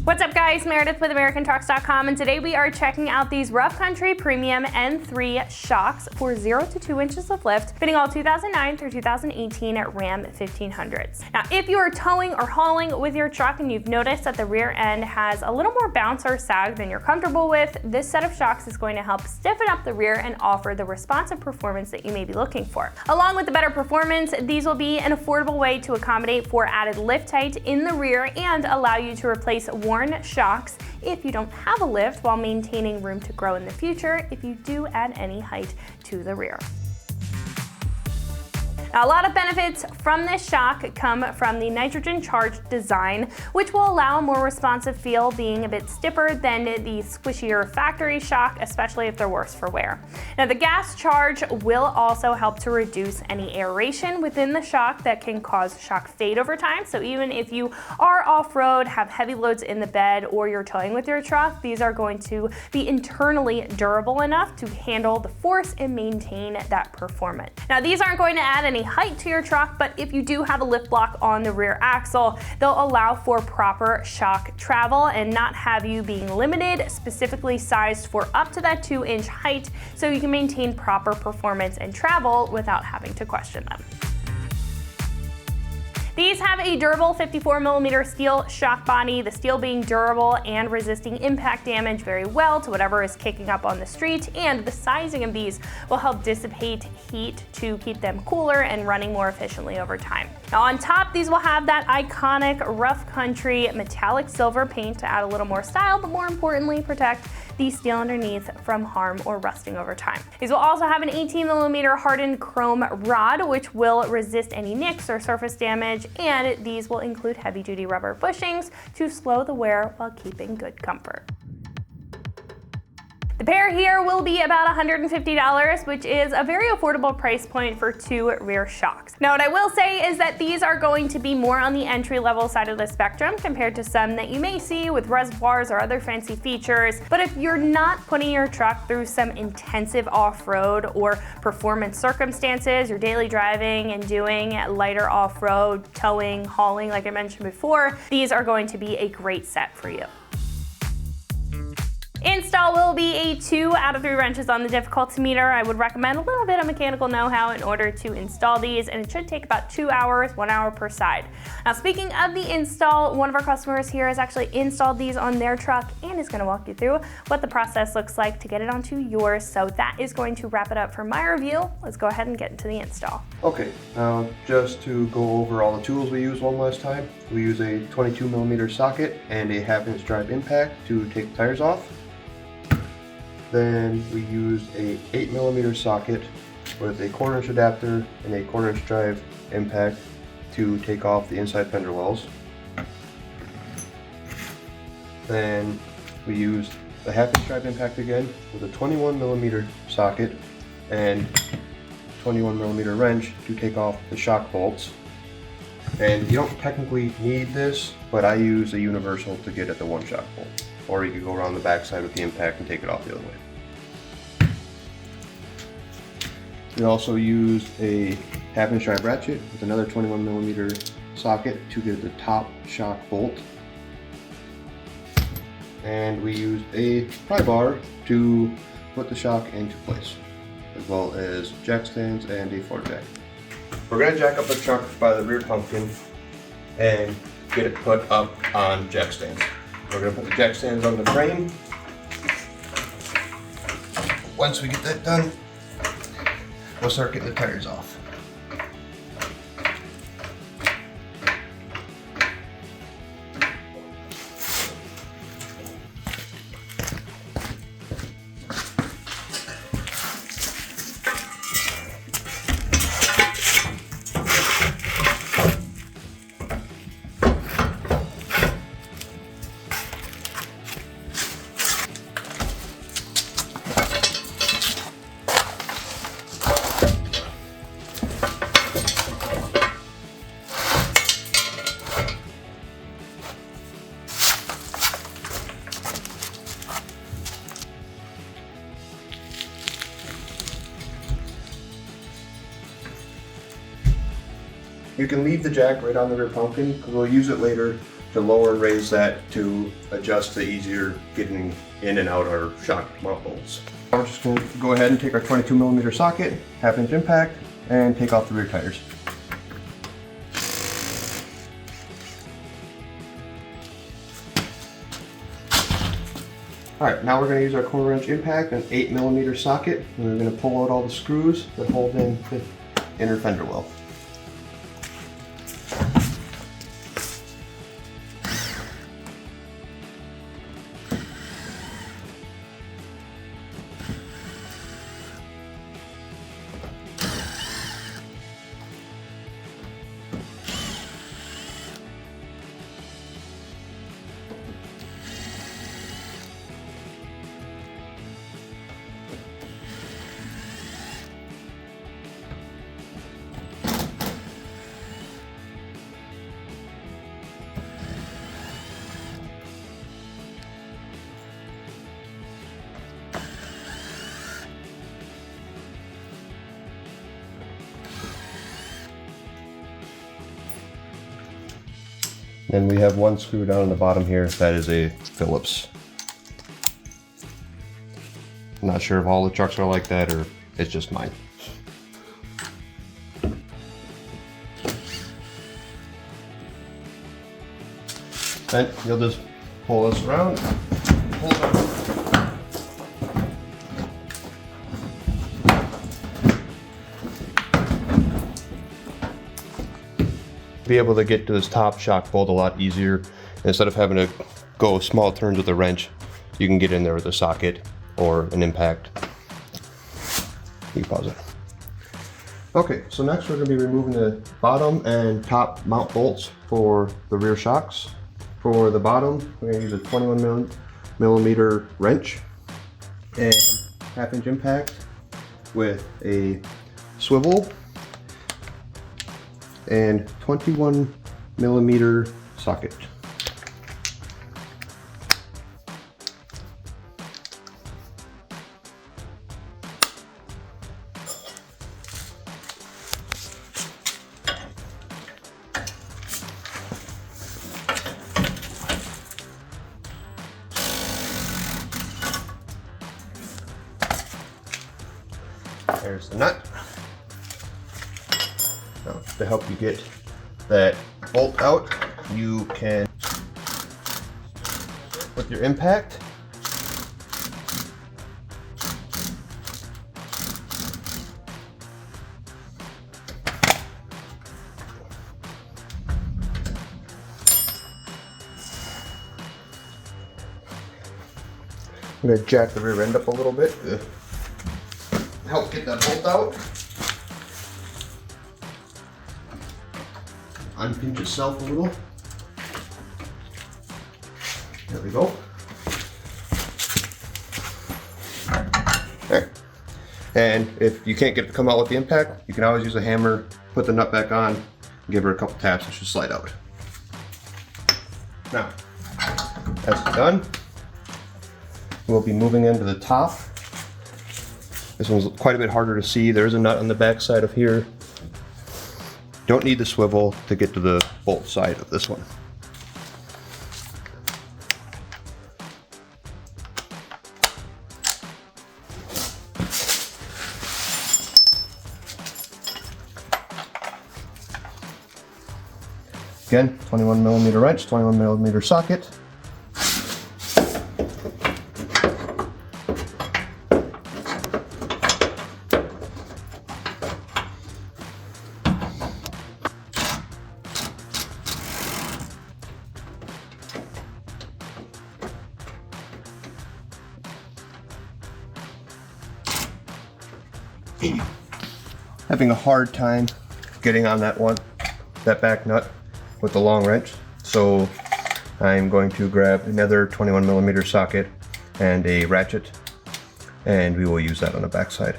What's up guys, Meredith with AmericanTrucks.com, and today we are checking out these Rough Country Premium N3 shocks for 0 to 2 inches of lift, fitting all 2009 through 2018 Ram 1500s. Now, if you are towing or hauling with your truck and you've noticed that the rear end has a little more bounce or sag than you're comfortable with, this set of shocks is going to help stiffen up the rear and offer the responsive performance that you may be looking for. Along with the better performance, these will be an affordable way to accommodate for added lift height in the rear and allow you to replace worn shocks if you don't have a lift, while maintaining room to grow in the future if you do add any height to the rear. Now, a lot of benefits from this shock come from the nitrogen charged design, which will allow a more responsive feel, being a bit stiffer than the squishier factory shock, especially if they're worse for wear. Now, the gas charge will also help to reduce any aeration within the shock that can cause shock fade over time. So even if you are off-road, have heavy loads in the bed, or you're towing with your truck, these are going to be internally durable enough to handle the force and maintain that performance. Now, these aren't going to add any height to your truck, but if you do have a lift block on the rear axle, they'll allow for proper shock travel and not have you being limited, specifically sized for up to that 2-inch height, so you can maintain proper performance and travel without having to question them. These have a durable 54mm steel shock body, the steel being durable and resisting impact damage very well to whatever is kicking up on the street, and the sizing of these will help dissipate heat to keep them cooler and running more efficiently over time. Now, on top, these will have that iconic Rough Country metallic silver paint to add a little more style, but more importantly, protect the steel underneath from harm or rusting over time. These will also have an 18mm hardened chrome rod, which will resist any nicks or surface damage, and these will include heavy-duty rubber bushings to slow the wear while keeping good comfort. The pair here will be about $150, which is a very affordable price point for 2 rear shocks. Now, what I will say is that these are going to be more on the entry-level side of the spectrum compared to some that you may see with reservoirs or other fancy features. But if you're not putting your truck through some intensive off-road or performance circumstances, you're daily driving and doing lighter off-road, towing, hauling, like I mentioned before, these are going to be a great set for you. Install will be a 2 out of 3 wrenches on the difficulty meter. I would recommend a little bit of mechanical know-how in order to install these, and it should take about 2 hours, 1 hour per side. Now, speaking of the install, one of our customers here has actually installed these on their truck and is going to walk you through what the process looks like to get it onto yours. So that is going to wrap it up for my review. Let's go ahead and get into the install. Okay, now just to go over all the tools we use one last time, we use a 22mm socket and a 1/2-inch drive impact to take the tires off. Then we use a 8mm socket with a 1/4-inch adapter and a 1/4-inch drive impact to take off the inside fender wells. Then we use the 1/2-inch drive impact again with a 21mm socket and 21mm wrench to take off the shock bolts. And you don't technically need this, but I use a universal to get at the one shock bolt. Or you could go around the backside with the impact and take it off the other way. We also used a 1/2-inch drive ratchet with another 21mm socket to get the top shock bolt. And we used a pry bar to put the shock into place, as well as jack stands and a floor jack. We're going to jack up the truck by the rear pumpkin and get it put up on jack stands. We're going to put the jack stands on the frame. Once we get that done, we'll start getting the tires off. You can leave the jack right on the rear pumpkin because we'll use it later to lower and raise that to adjust the easier getting in and out our shock mount bolts. We're just going to go ahead and take our 22mm socket, 1/2 inch impact, and take off the rear tires. Alright, now we're going to use our 1/4 inch impact and 8mm socket, and we're going to pull out all the screws that hold in the inner fender well. And we have one screw down on the bottom here. That is a Phillips. I'm not sure if all the trucks are like that or it's just mine. Then you'll just pull this around, pull it up. Be able to get to this top shock bolt a lot easier. Instead of having to go small turns with a wrench, you can get in there with a socket or an impact. You can pause it. Okay, so next we're going to be removing the bottom and top mount bolts for the rear shocks. For the bottom, we're going to use a 21mm wrench and 1/2 inch impact with a swivel and 21mm socket. There's the nut. Now, to help you get that bolt out, you can, with your impact, I'm going to jack the rear end up a little bit to help get that bolt out. Unpinch itself a little. There we go. There. And if you can't get it to come out with the impact, you can always use a hammer, put the nut back on, give her a couple taps, and she'll slide out. Now, that's done. We'll be moving into the top. This one's quite a bit harder to see. There's a nut on the back side of here. Don't need the swivel to get to the bolt side of this one. Again, 21mm wrench, 21mm socket. Having a hard time getting on that one, that back nut with the long wrench. So I'm going to grab another 21mm socket and a ratchet, and we will use that on the back side.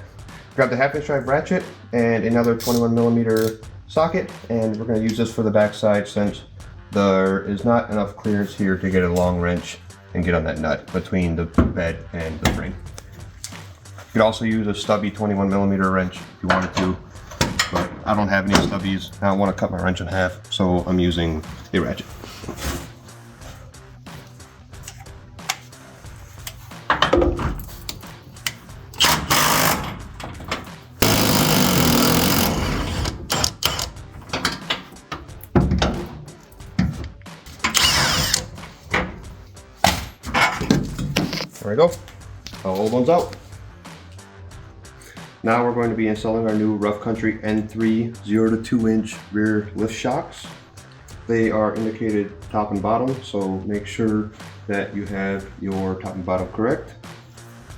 Grab the 1/2 inch drive ratchet and another 21mm socket, and we're going to use this for the back side since there is not enough clearance here to get a long wrench and get on that nut between the bed and the frame. You could also use a stubby 21mm wrench if you wanted to, but I don't have any stubbies. I don't want to cut my wrench in half, so I'm using a ratchet. we go. Our old one's out. Now we're going to be installing our new Rough Country N3 0 to 2 inch rear lift shocks. They are indicated top and bottom, so make sure that you have your top and bottom correct.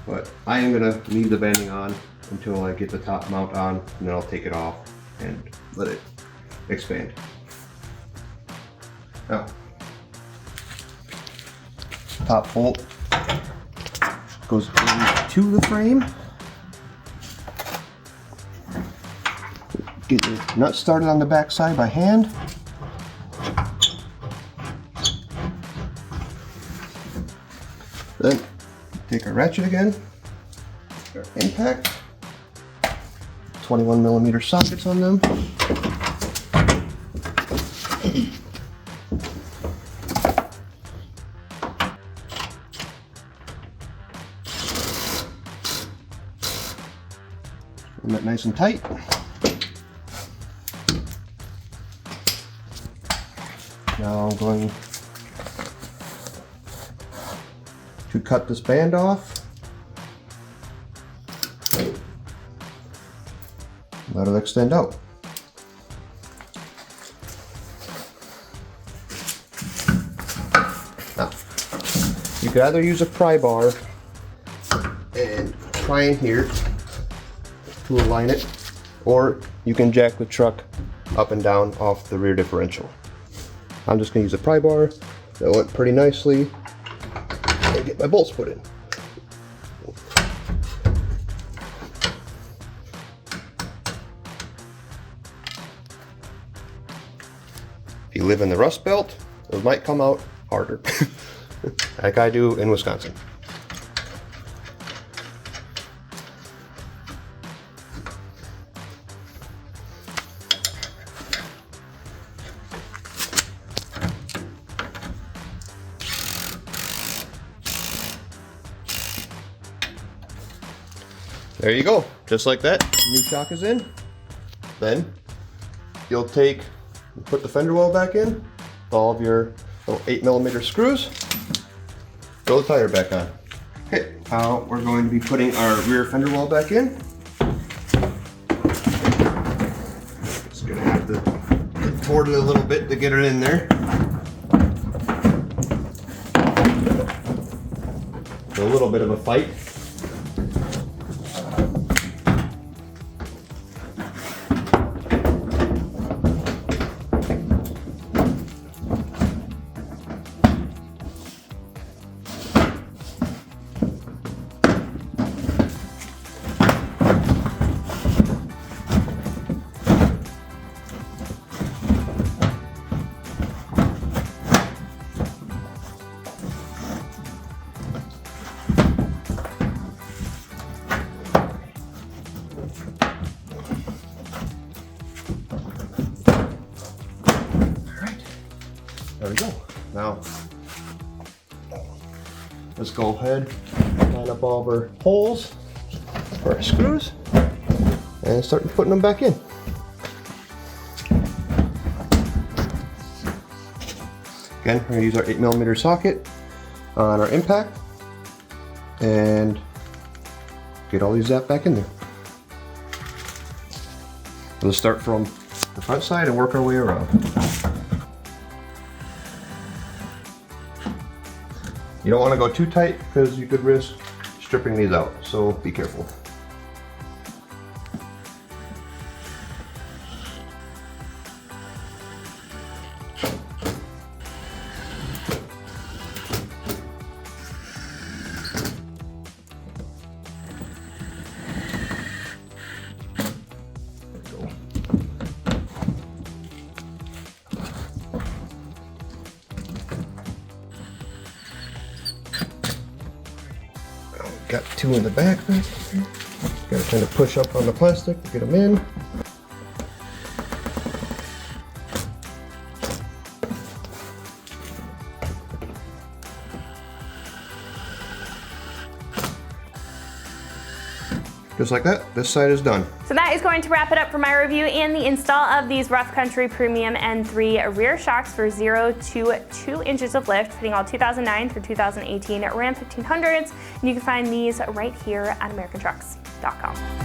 But I am gonna leave the banding on until I get the top mount on, and then I'll take it off and let it expand. Now, top bolt goes into the frame. Get your nut started on the back side by hand. Then take our ratchet again, our impact, 21mm sockets on them. Hold that nice and tight. Now I'm going to cut this band off. Let it extend out. Now, you could either use a pry bar and pry in here to align it, or you can jack the truck up and down off the rear differential. I'm just going to use a pry bar that went pretty nicely and get my bolts put in. If you live in the Rust Belt, those might come out harder, like I do in Wisconsin. There you go, just like that, new shock is in. Then you'll put the fender well back in, all of your little 8mm screws, throw the tire back on. Okay, now we're going to be putting our rear fender well back in. Just gonna have to contort it a little bit to get it in there. It's a little bit of a fight. There we go. Now, let's go ahead and line up all of our holes for our screws and start putting them back in. Again, we're going to use our 8mm socket on our impact and get all these zapped back in there. We'll start from the front side and work our way around. You don't want to go too tight because you could risk stripping these out, so be careful. Got two in the back. Gotta kind of push up on the plastic to get them in. Just like that, this side is done. So that is going to wrap it up for my review and the install of these Rough Country Premium N3 rear shocks for 0 to 2 inches of lift, fitting all 2009 through 2018 Ram 1500s. And you can find these right here at AmericanTrucks.com.